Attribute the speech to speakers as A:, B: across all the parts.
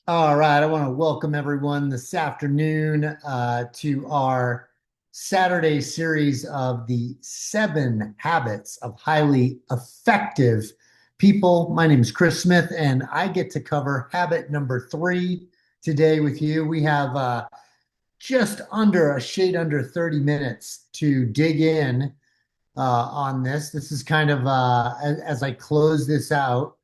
A: All right, I want to welcome everyone this afternoon to our Saturday series of the 7 Habits of Highly Effective People. My name is Chris Smith, and I get to cover habit number 3 today with you. We have just under a shade under 30 minutes to dig in on this. This is kind of as I close this out,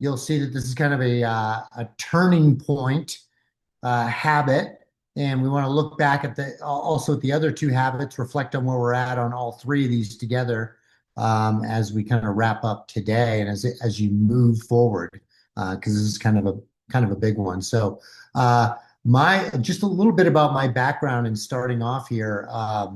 A: you'll see that this is kind of a turning point habit. And we want to look back at the also at the other 2 habits, reflect on where we're at on all 3 of these together as we kind of wrap up today and as you move forward, because this is kind of a big one. So my just a little bit about my background and starting off here. I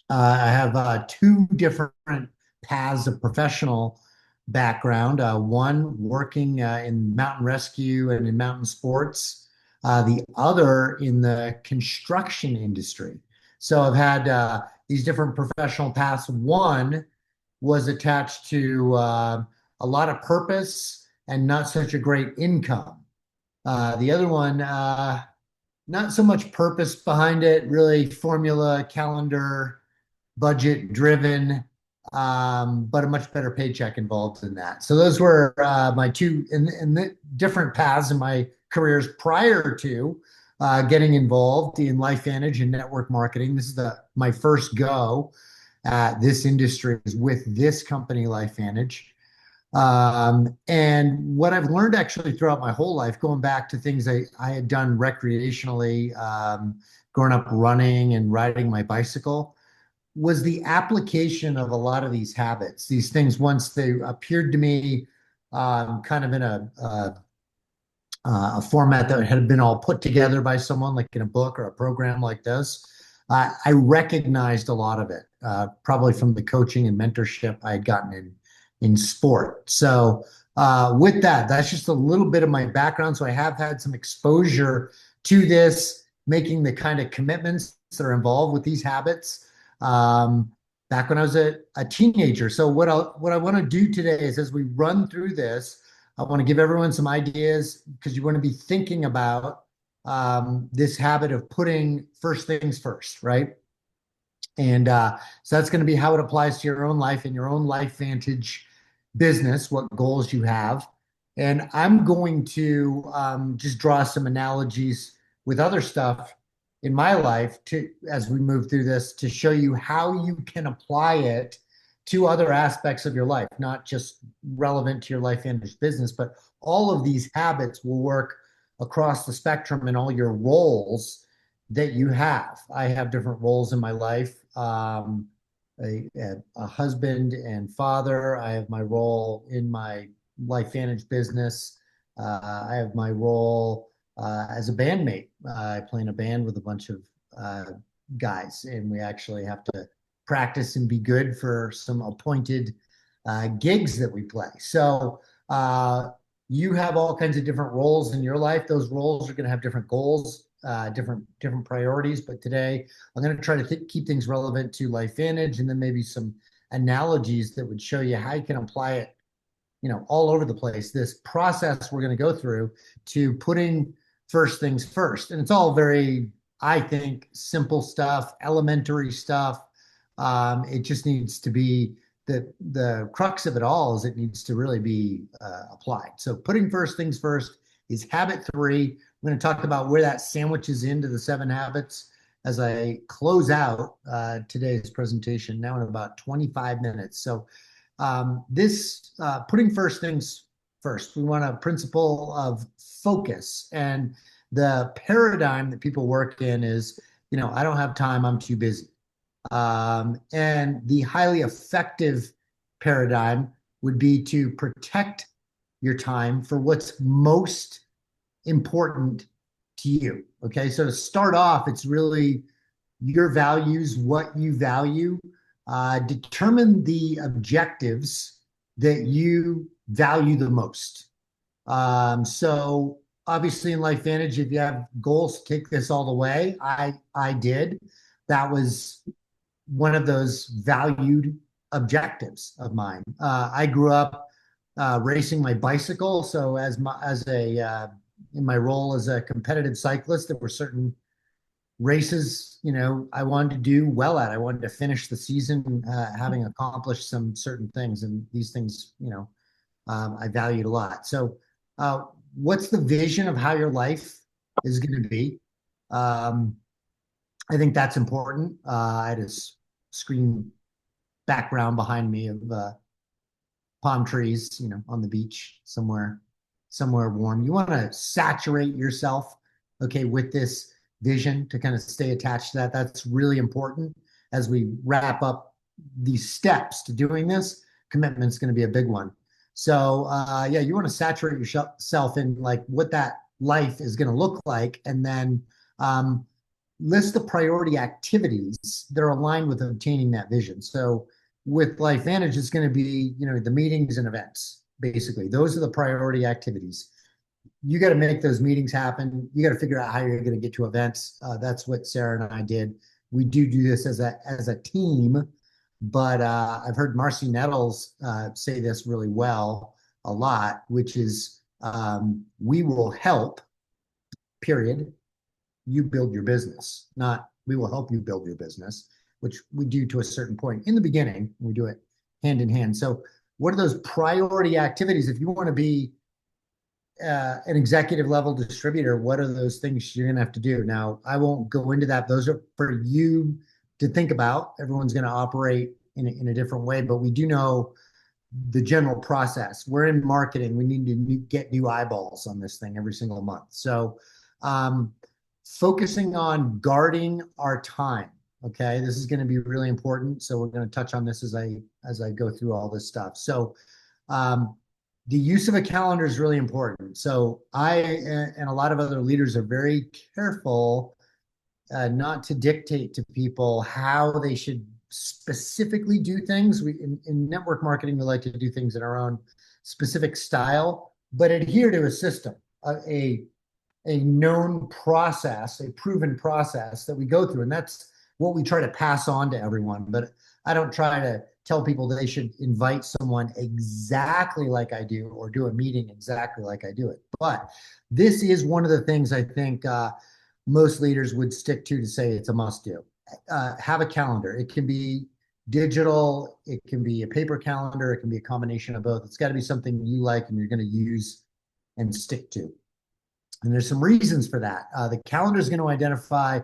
A: have 2 different paths of professional background. One working in mountain rescue and in mountain sports, the other in the construction industry. So I've had these different professional paths. One was attached to a lot of purpose and not such a great income. The other one, not so much purpose behind it, really formula, calendar, budget driven, but a much better paycheck involved in that. So those were my two in the different paths in my careers prior to getting involved in LifeVantage and network marketing. This is my first go at this industry is with this company, LifeVantage. And what I've learned actually throughout my whole life, going back to things I had done recreationally, growing up running and riding my bicycle, was the application of a lot of these habits. These things, once they appeared to me kind of in a format that had been all put together by someone, like in a book or a program like this, I recognized a lot of it, probably from the coaching and mentorship I had gotten in sport. So with that, that's just a little bit of my background. So I have had some exposure to this, making the kind of commitments that are involved with these habits back when I was a teenager. So what I want to do today is, as we run through this, I want to give everyone some ideas because you want to be thinking about this habit of putting first things first, right? And so that's going to be how it applies to your own life and your own LifeVantage business, what goals you have. And I'm going to just draw some analogies with other stuff in my life to as we move through this to show you how you can apply it to other aspects of your life, not just relevant to your LifeVantage business, but all of these habits will work across the spectrum in all your roles that you have. I have different roles in my life. A husband and father. I have my role in my LifeVantage business. I have my role as a bandmate. I play in a band with a bunch of guys, and we actually have to practice and be good for some appointed gigs that we play. So you have all kinds of different roles in your life. Those roles are going to have different goals, different priorities. But today, I'm going to try to keep things relevant to LifeVantage, and then maybe some analogies that would show you how you can apply it, all over the place. This process we're going to go through to putting first things first, and it's all very, I think, simple stuff, elementary stuff. It just needs to be the crux of it all is it needs to really be applied. So putting first things first is habit 3. I'm going to talk about where that sandwiches into the 7 habits as I close out today's presentation now in about 25 minutes. So this putting first things first, we want a principle of focus. And the paradigm that people work in is, I don't have time, I'm too busy. And the highly effective paradigm would be to protect your time for what's most important to you. Okay. So to start off, it's really your values, what you value, determine the objectives that you value the most. So obviously in LifeVantage, if you have goals to take this all the way, I did. That was one of those valued objectives of mine. I grew up racing my bicycle. So as a in my role as a competitive cyclist, there were certain races, I wanted to do well at. I wanted to finish the season having accomplished some certain things, and these things, I valued a lot. So, uh, what's the vision of how your life is going to be? Um, I think that's important. I had a screen background behind me of palm trees, on the beach somewhere warm. You want to saturate yourself, okay, with this vision to kind of stay attached to that. That's really important as we wrap up these steps to doing this. Commitment's going to be a big one. So, yeah, you want to saturate yourself in like what that life is going to look like, and then um, list the priority activities that are aligned with obtaining that vision. So with LifeVantage, it's going to be, the meetings and events. Basically, those are the priority activities. You got to make those meetings happen. You got to figure out how you're going to get to events. That's what Sarah and I did. We do this as a team, but I've heard Marcy Nettles say this really well a lot, which is we will help, period, you build your business, not we will help you build your business, which we do to a certain point. In the beginning, we do it hand in hand. So, what are those priority activities? If you want to be an executive level distributor, what are those things you're going to have to do? Now, I won't go into that. Those are for you to think about. Everyone's going to operate in a different way, but we do know the general process. We're in marketing. We need to get new eyeballs on this thing every single month. So, um, focusing on guarding our time. Okay, this is going to be really important. So we're going to touch on this as I go through all this stuff. So, the use of a calendar is really important. So I and a lot of other leaders are very careful not to dictate to people how they should specifically do things. In network marketing, we like to do things in our own specific style, but adhere to a system, a known process, a proven process that we go through. And that's what we try to pass on to everyone. But I don't try to tell people that they should invite someone exactly like I do or do a meeting exactly like I do it. But this is one of the things I think most leaders would stick to say it's a must do. Have a calendar. It can be digital, it can be a paper calendar, it can be a combination of both. It's got to be something you like and you're going to use and stick to. And there's some reasons for that. The calendar is going to identify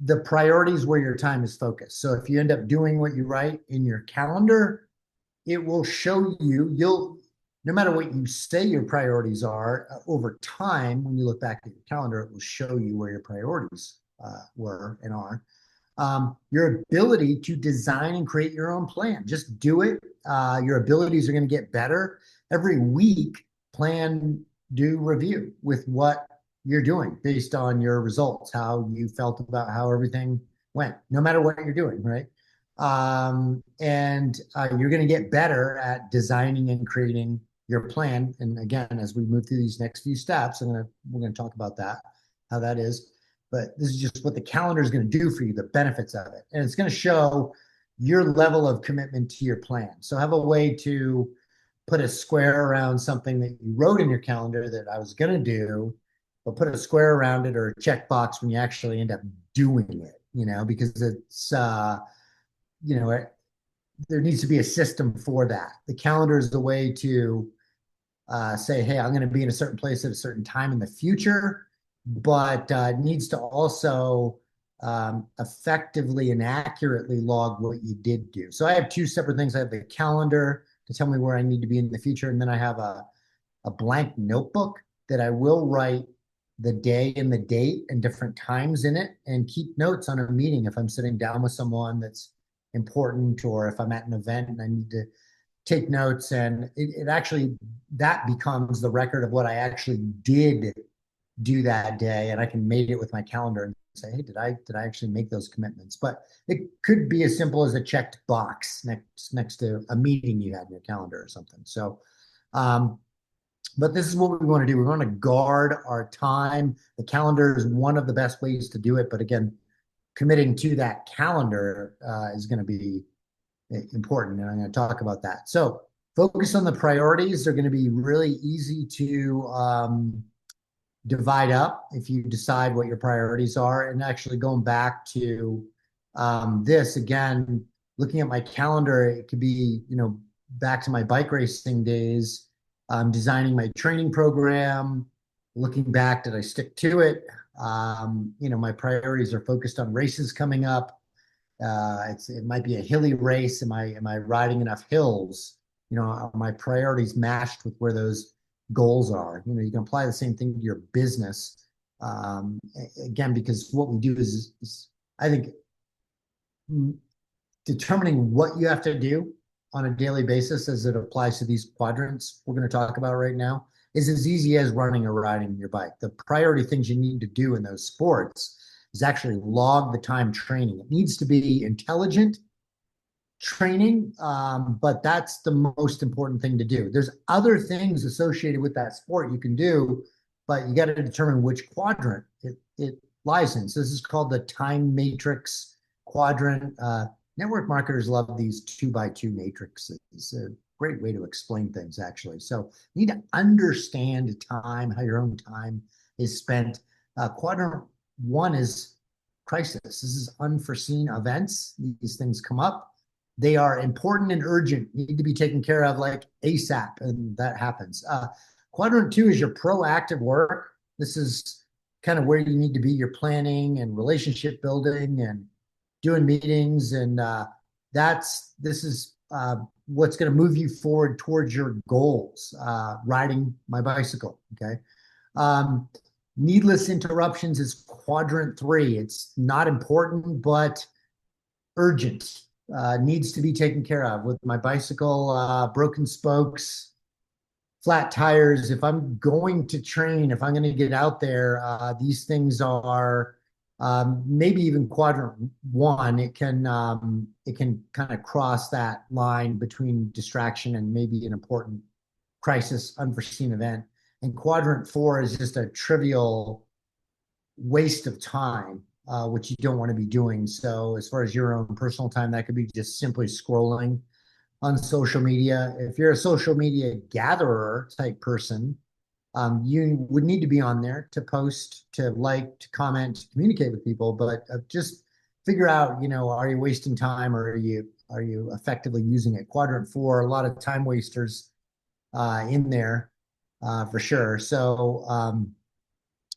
A: the priorities where your time is focused. So if you end up doing what you write in your calendar, it will show no matter what you say your priorities are, over time, when you look back at your calendar, it will show you where your priorities were and are. Your ability to design and create your own plan. Just do it. Your abilities are going to get better. Every week, plan, do review with what you're doing based on your results, how you felt about how everything went, no matter what you're doing, right? And you're going to get better at designing and creating your plan. And again, as we move through these next few steps, we're going to talk about that, how that is. But this is just what the calendar is going to do for you, the benefits of it. And it's going to show your level of commitment to your plan. So have a way to put a square around something that you wrote in your calendar that I was going to do, but put a square around it or a checkbox when you actually end up doing it, because it's, there needs to be a system for that. The calendar is the way to say, hey, I'm going to be in a certain place at a certain time in the future, but it needs to also effectively and accurately log what you did do. So I have two separate things. I have the calendar to tell me where I need to be in the future, and then I have a blank notebook that I will write the day and the date and different times in it and keep notes on a meeting if I'm sitting down with someone that's important, or if I'm at an event and I need to take notes. And it actually, that becomes the record of what I actually did do that day. And I can mate it with my calendar and say, hey, did I actually make those commitments? But it could be as simple as a checked box next to a meeting you had in your calendar or something. So, but this is what we want to do. We want to guard our time. The calendar is one of the best ways to do it. But again, committing to that calendar is going to be important. And I'm going to talk about that. So focus on the priorities. They're going to be really easy to divide up if you decide what your priorities are. And actually going back to this again, looking at my calendar, it could be, back to my bike racing days, designing my training program, looking back, did I stick to it? My priorities are focused on races coming up. It might be a hilly race. Am I riding enough hills? Are my priorities matched with where those goals are? You can apply the same thing to your business. Again, because what we do is I think determining what you have to do on a daily basis as it applies to these quadrants we're going to talk about right now is as easy as running or riding your bike. The priority things you need to do in those sports is actually log the time training. It needs to be intelligent training, but that's the most important thing to do. There's other things associated with that sport you can do, but you got to determine which quadrant it lies in. So this is called the time matrix quadrant. Network marketers love these 2x2 matrices. It's a great way to explain things, actually. So you need to understand time, how your own time is spent. Quadrant one is crisis. This is unforeseen events. These things come up. They are important and urgent, need to be taken care of like ASAP, and that happens. Quadrant two is your proactive work. This is kind of where you need to be, your planning and relationship building and doing meetings. And this is what's going to move you forward towards your goals, riding my bicycle. Okay. Needless interruptions is quadrant three. It's not important, but urgent. Needs to be taken care of. With my bicycle, broken spokes, flat tires. If I'm going to train, if I'm going to get out there, these things are maybe even quadrant one. It can kind of cross that line between distraction and maybe an important crisis, unforeseen event. And quadrant four is just a trivial waste of time, which you don't want to be doing. So as far as your own personal time, that could be just simply scrolling on social media. If you're a social media gatherer type person, you would need to be on there to post, to like, to comment, to communicate with people. But just figure out, are you wasting time or are you effectively using it? Quadrant four, a lot of time wasters in there for sure. So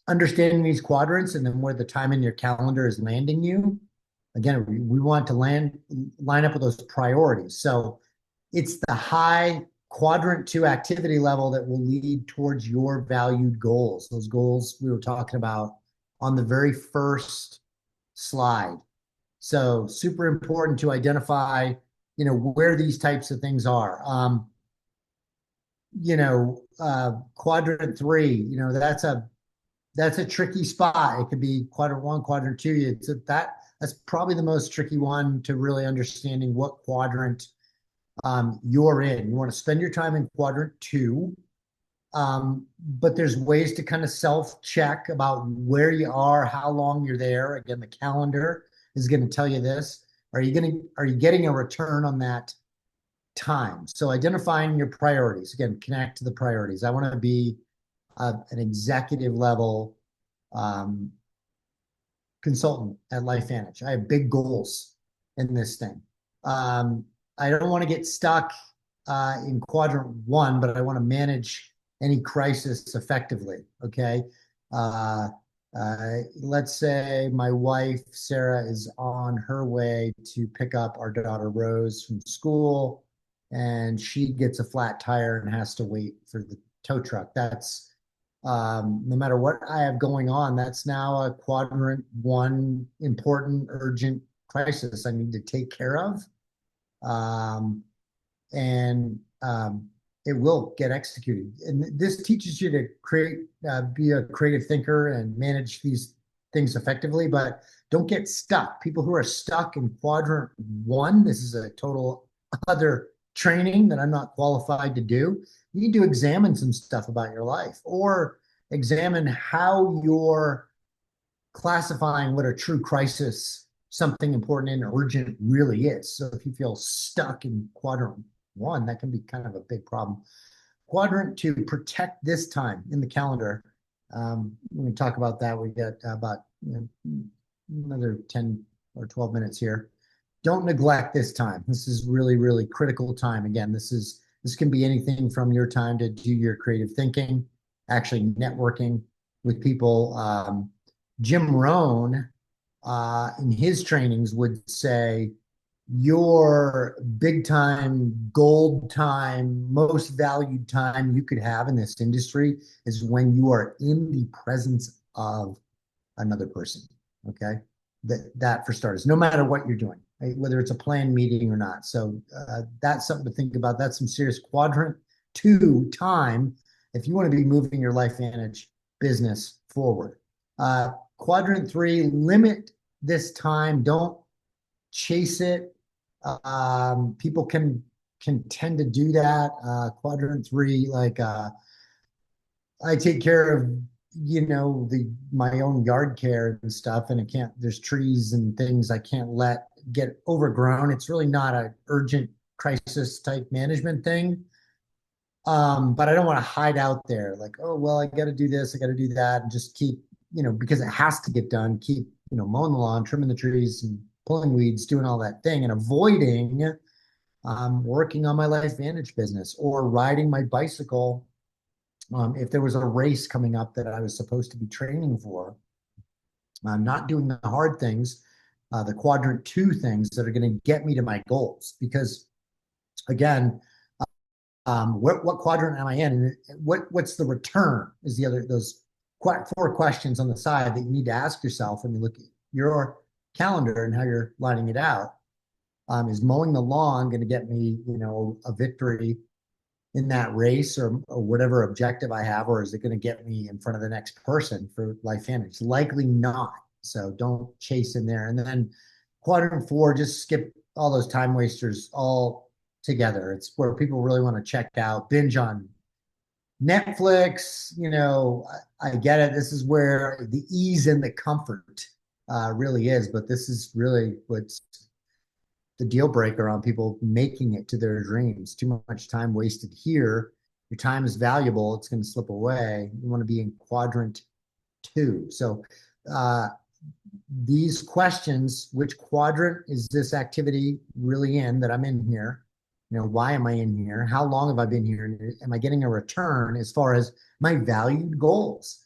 A: understanding these quadrants and then where the time in your calendar is landing you. Again, we want to line up with those priorities. So it's the high quadrant two activity level that will lead towards your valued goals. Those goals we were talking about on the very first slide. So super important to identify, where these types of things are. Quadrant three, that's a tricky spot. It could be quadrant one, quadrant two. That's probably the most tricky one to really understanding what quadrant you're in. You want to spend your time in quadrant two, but there's ways to kind of self-check about where you are, how long you're there. Again, the calendar is going to tell you this. Are you getting a return on that time? So identifying your priorities. Again, connect to the priorities. I want to be an executive level consultant at LifeVantage. I have big goals in this thing. I don't want to get stuck in quadrant one, but I want to manage any crisis effectively. Okay. Let's say my wife, Sarah, is on her way to pick up our daughter, Rose, from school, and she gets a flat tire and has to wait for the tow truck. That's no matter what I have going on, that's now a quadrant one important, urgent crisis I need to take care of. And it will get executed. And this teaches you to be a creative thinker and manage these things effectively, but don't get stuck. People who are stuck in quadrant one, this is a total other training that I'm not qualified to do. You need to examine some stuff about your life or examine how you're classifying what a true crisis, something important and urgent really is. So if you feel stuck in quadrant one, that can be kind of a big problem. Quadrant two, protect this time in the calendar. When we talk about that, we got about another 10 or 12 minutes here. Don't neglect this time. This is really, really critical time. Again, this can be anything from your time to do your creative thinking, actually networking with people. Jim Rohn, in his trainings, would say your big time, gold time, most valued time you could have in this industry is when you are in the presence of another person. Okay. That for starters, no matter what you're doing, right? Whether it's a planned meeting or not. So that's something to think about. That's some serious quadrant two time if you want to be moving your LifeVantage business forward. Quadrant three, limit this time. Don't chase it. People can tend to do that. Quadrant three, like I take care of the my own yard care and stuff, and it can't. There's trees and things I can't let get overgrown. It's really not a urgent crisis type management thing. But I don't want to hide out there like, oh well, I got to do this, I got to do that, and just keep because it has to get done. Keep mowing the lawn, trimming the trees, and pulling weeds, doing all that thing, and avoiding working on my LifeVantage business or riding my bicycle if there was a race coming up that I was supposed to be training for. I'm not doing the hard things, the quadrant two things that are going to get me to my goals. Because again, what quadrant am I in? And what's the return? Is the other those four questions on the side that you need to ask yourself when you look at your calendar and how you're lining it out. Is mowing the lawn going to get me, a victory in that race or whatever objective I have, or is it going to get me in front of the next person for LifeVantage? Likely not. So don't chase in there. And then quadrant four, just skip all those time wasters all together. It's where people really want to check out, binge on Netflix. I get it. This is where the ease and the comfort really is, but this is really what's the deal breaker on people making it to their dreams. Too much time wasted here. Your time is valuable. It's going to slip away. You want to be in quadrant two. So these questions, which quadrant is this activity really in that I'm in here? Why am I in here? How long have I been here? Am I getting a return as far as my valued goals?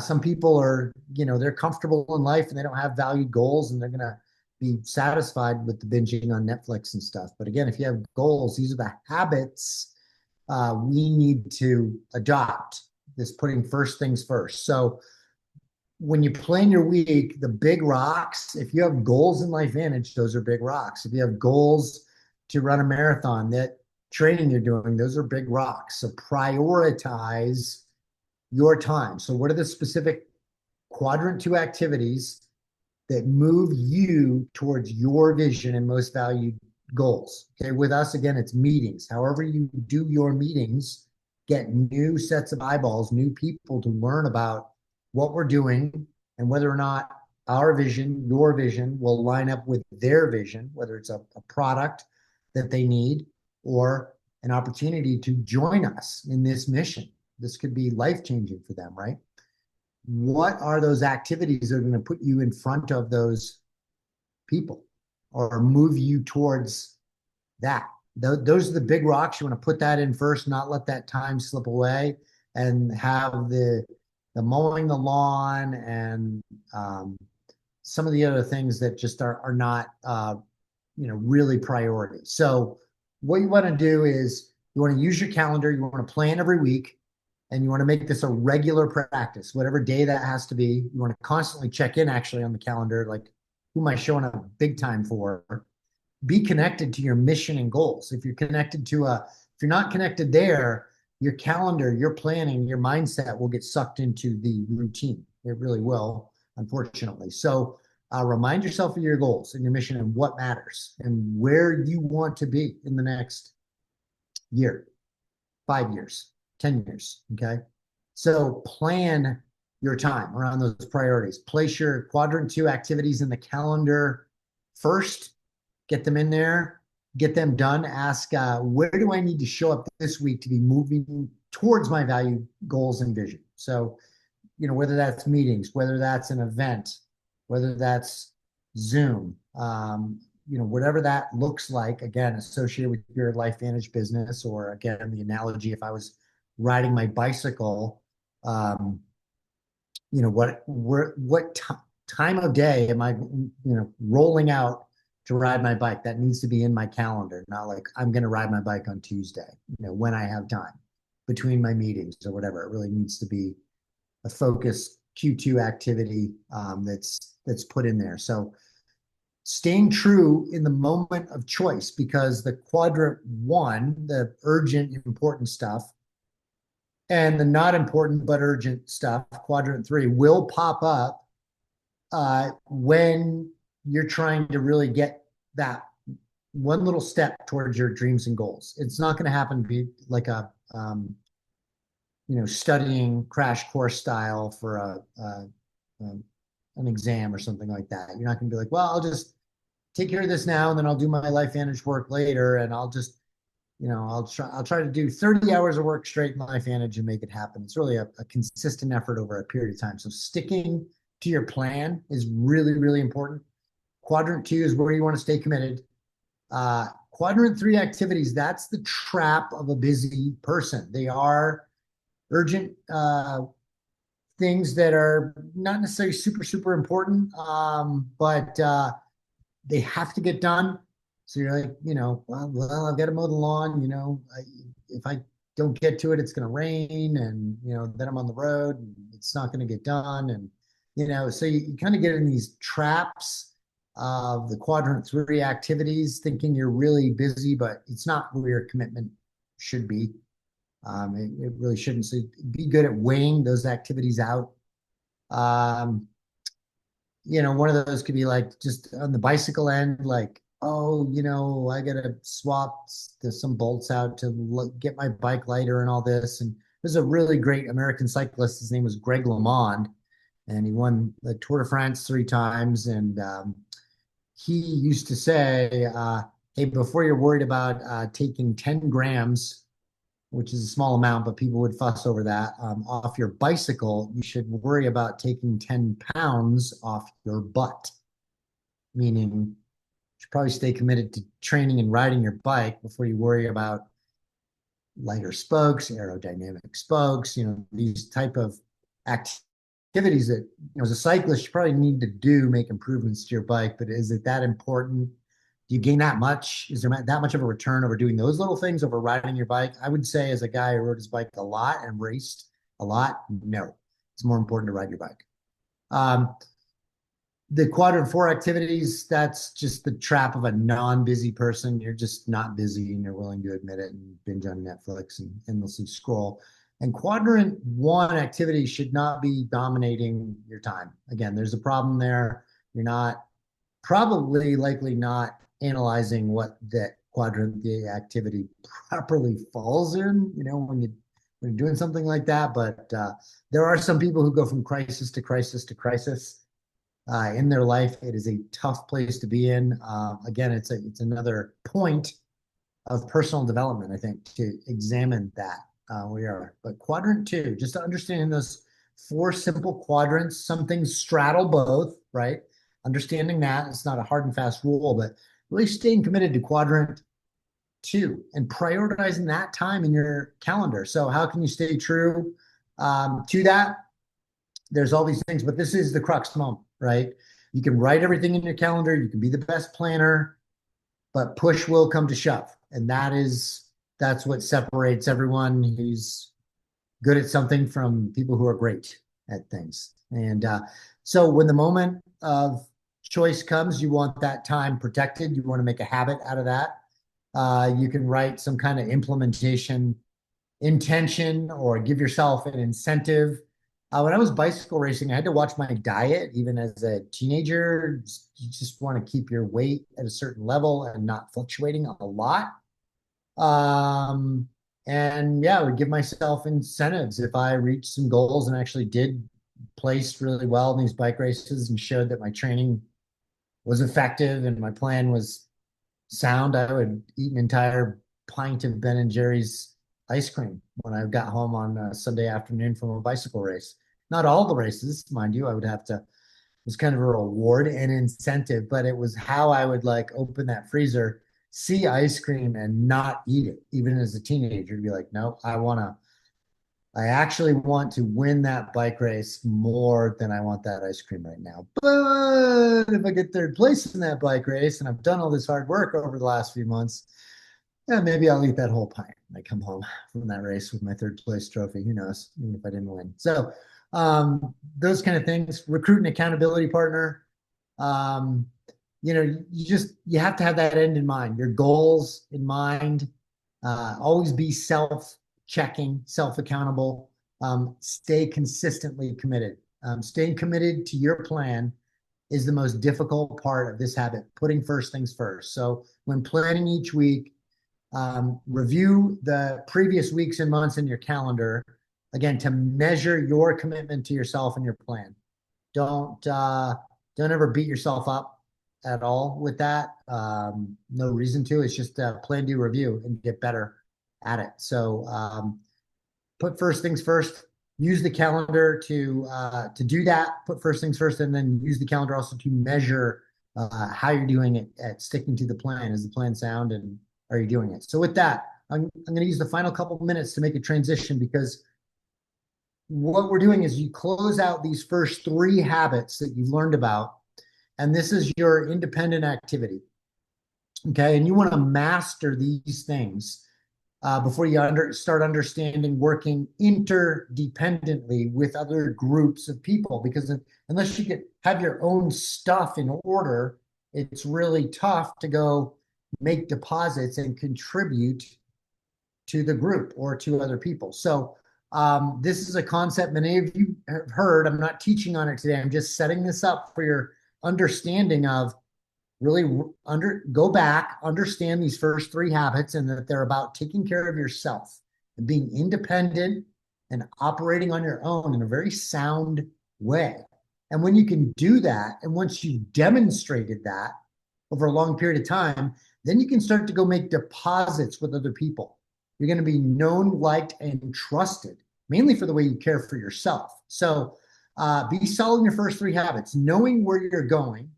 A: Some people are, they're comfortable in life and they don't have valued goals and they're going to be satisfied with the binging on Netflix and stuff. But again, if you have goals, these are the habits we need to adopt. This putting first things first. So when you plan your week, the big rocks, if you have goals in LifeVantage, those are big rocks. If you have goals to run a marathon, that training you're doing, those are big rocks. So prioritize your time. So what are the specific quadrant two activities that move you towards your vision and most valued goals? Okay, with us, again, it's meetings. However you do your meetings, get new sets of eyeballs, new people to learn about what we're doing and whether or not our vision, your vision, will line up with their vision, whether it's a product that they need or an opportunity to join us in this mission. This could be life-changing for them, right? What are those activities that are going to put you in front of those people or move you towards that? Those are the big rocks. You want to put that in first, not let that time slip away, and have the mowing the lawn and some of the other things that just are not really priority. So what you want to do is you want to use your calendar. You want to plan every week. And you want to make this a regular practice, whatever day that has to be. You want to constantly check in actually on the calendar, like who am I showing up big time for? Be connected to your mission and goals. If you're not connected there, your calendar, your planning, your mindset will get sucked into the routine. It really will, unfortunately. So remind yourself of your goals and your mission and what matters and where you want to be in the next year, 5 years. 10 years. Okay. So plan your time around those priorities. Place your quadrant two activities in the calendar first, get them in there, get them done. Ask, where do I need to show up this week to be moving towards my value goals and vision? So whether that's meetings, whether that's an event, whether that's Zoom, whatever that looks like, again, associated with your Life Vantage business, or again, the analogy, if I was riding my bicycle, um, what time of day am I, rolling out to ride my bike? That needs to be in my calendar, not like I'm going to ride my bike on Tuesday, when I have time between my meetings or whatever. It really needs to be a focused Q2 activity, that's put in there. So staying true in the moment of choice, because the quadrant one, the urgent, important stuff, and the not important but urgent stuff, quadrant three, will pop up when you're trying to really get that one little step towards your dreams and goals. It's not going to happen be like a studying crash course style for an exam or something like that. You're not going to be like, well, I'll just take care of this now, and then I'll do my Life Vantage work later, and I'll just, I'll try to do 30 hours of work straight in Life Vantage and make it happen. It's really a consistent effort over a period of time. So sticking to your plan is really, really important. Quadrant two is where you want to stay committed. Quadrant three activities, that's the trap of a busy person. They are urgent things that are not necessarily super, super important, but they have to get done. So you're like, well, I've got to mow the lawn. If I don't get to it, it's going to rain, and then I'm on the road, and it's not going to get done, and so you kind of get in these traps of the quadrant three activities, thinking you're really busy, but it's not where your commitment should be. It really shouldn't. So be good at weighing those activities out. Um, one of those could be like just on the bicycle end, like, oh, I gotta swap some bolts out to get my bike lighter and all this. And there's a really great American cyclist. His name was Greg LeMond, and he won the Tour de France 3 times. And he used to say, hey, before you're worried about taking 10 grams, which is a small amount, but people would fuss over that, off your bicycle, you should worry about taking 10 pounds off your butt. Meaning, you should probably stay committed to training and riding your bike before you worry about lighter spokes, aerodynamic spokes, these type of activities that, as a cyclist, you probably need to make improvements to your bike. But is it that important? Do you gain that much? Is there that much of a return over doing those little things over riding your bike? I would say, as a guy who rode his bike a lot and raced a lot, no. It's more important to ride your bike. The quadrant four activities, that's just the trap of a non-busy person. You're just not busy, and you're willing to admit it, and binge on Netflix and endlessly scroll. And quadrant one activities should not be dominating your time. Again, there's a problem there. You're not likely not analyzing what that quadrant the activity properly falls in, when you're doing something like that. But there are some people who go from crisis to crisis to crisis in their life. It is a tough place to be in. Again, it's another point of personal development, I think, to examine that. We are. But quadrant two, just to understand those four simple quadrants. Some things straddle both, right? Understanding that it's not a hard and fast rule, but really staying committed to quadrant two and prioritizing that time in your calendar. So how can you stay true to that? There's all these things, but this is the crux moment, right? You can write everything in your calendar. You can be the best planner, but push will come to shove. And that's what separates everyone who's good at something from people who are great at things. And so when the moment of choice comes, you want that time protected. You want to make a habit out of that. You can write some kind of implementation intention or give yourself an incentive. When I was bicycle racing, I had to watch my diet even as a teenager. You just want to keep your weight at a certain level and not fluctuating a lot. And yeah, I would give myself incentives if I reached some goals and actually did place really well in these bike races and showed that my training was effective and my plan was sound. I would eat an entire pint of Ben and Jerry's ice cream when I got home on a Sunday afternoon from a bicycle race. Not all the races, mind you. I would have to, it was kind of a reward and incentive, but it was how I would like open that freezer, see ice cream and not eat it, even as a teenager, to be like, no, I actually want to win that bike race more than I want that ice cream right now. But if I get third place in that bike race and I've done all this hard work over the last few months, yeah, maybe I'll eat that whole pint when I come home from that race with my third place trophy. Who knows, even if I didn't win. So those kind of things, recruit an accountability partner. Um, you have to have that end in mind, your goals in mind. Always be self-checking, self-accountable. Stay consistently committed. Staying committed to your plan is the most difficult part of this habit, putting first things first. So when planning each week, review the previous weeks and months in your calendar, again, to measure your commitment to yourself and your plan. Don't ever beat yourself up at all with that. No reason to. It's just plan, do, review, and get better at it. So put first things first. Use the calendar to do that. Put first things first, and then use the calendar also to measure how you're doing it at sticking to the plan. Is the plan sound, and are you doing it? So with that, I'm going to use the final couple of minutes to make a transition, because what we're doing is you close out these first three habits that you've learned about, and this is your independent activity. Okay. And you want to master these things before you start understanding working interdependently with other groups of people. Because unless you can have your own stuff in order, it's really tough to go make deposits and contribute to the group or to other people. So this is a concept many of you have heard. I'm not teaching on it today. I'm just setting this up for your understanding of really go back, understand these first three habits, and that they're about taking care of yourself and being independent and operating on your own in a very sound way. And when you can do that, and once you've demonstrated that over a long period of time, then you can start to go make deposits with other people. You're going to be known, liked, and trusted, mainly for the way you care for yourself. So be solid in your first three habits, knowing where you're going,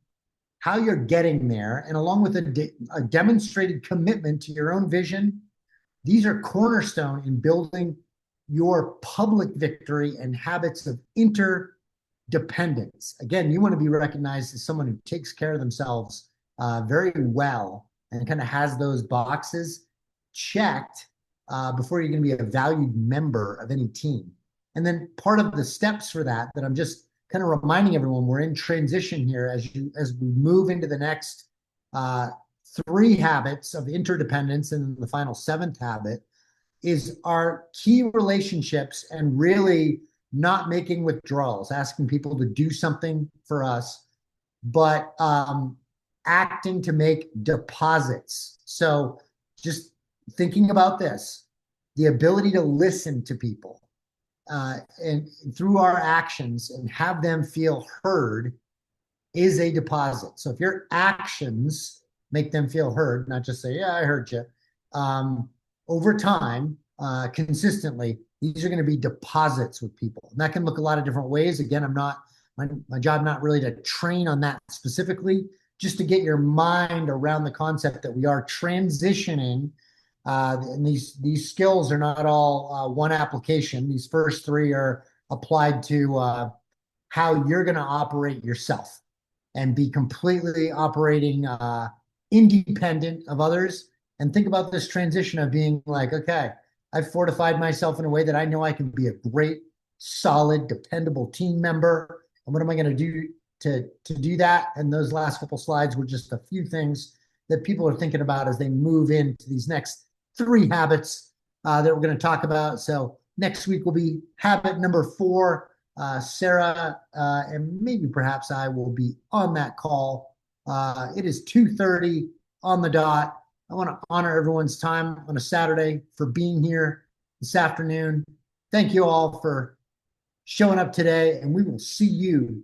A: how you're getting there, and along with a demonstrated commitment to your own vision. These are cornerstone in building your public victory and habits of interdependence. Again, you want to be recognized as someone who takes care of themselves very well and kind of has those boxes checked before you're going to be a valued member of any team. And then part of the steps for that I'm just kind of reminding everyone, we're in transition here as we move into the next three habits of interdependence, and the final seventh habit is our key relationships, and really not making withdrawals, asking people to do something for us, but acting to make deposits. So just thinking about this, the ability to listen to people, and through our actions and have them feel heard is a deposit. So if your actions make them feel heard, not just say, yeah, I heard you, over time, consistently, these are going to be deposits with people. And that can look a lot of different ways. Again, my job not really to train on that specifically, just to get your mind around the concept that we are transitioning. And these skills are not all one application. These first three are applied to how you're going to operate yourself and be completely operating independent of others. And think about this transition of being like, okay, I've fortified myself in a way that I know I can be a great, solid, dependable team member. And what am I going to do to do that? And those last couple slides were just a few things that people are thinking about as they move into these next three habits that we're going to talk about. So next week will be habit number 4. Sarah and maybe perhaps I will be on that call. It is 2:30 on the dot. I want to honor everyone's time on a Saturday for being here this afternoon. Thank you all for showing up today, and we will see you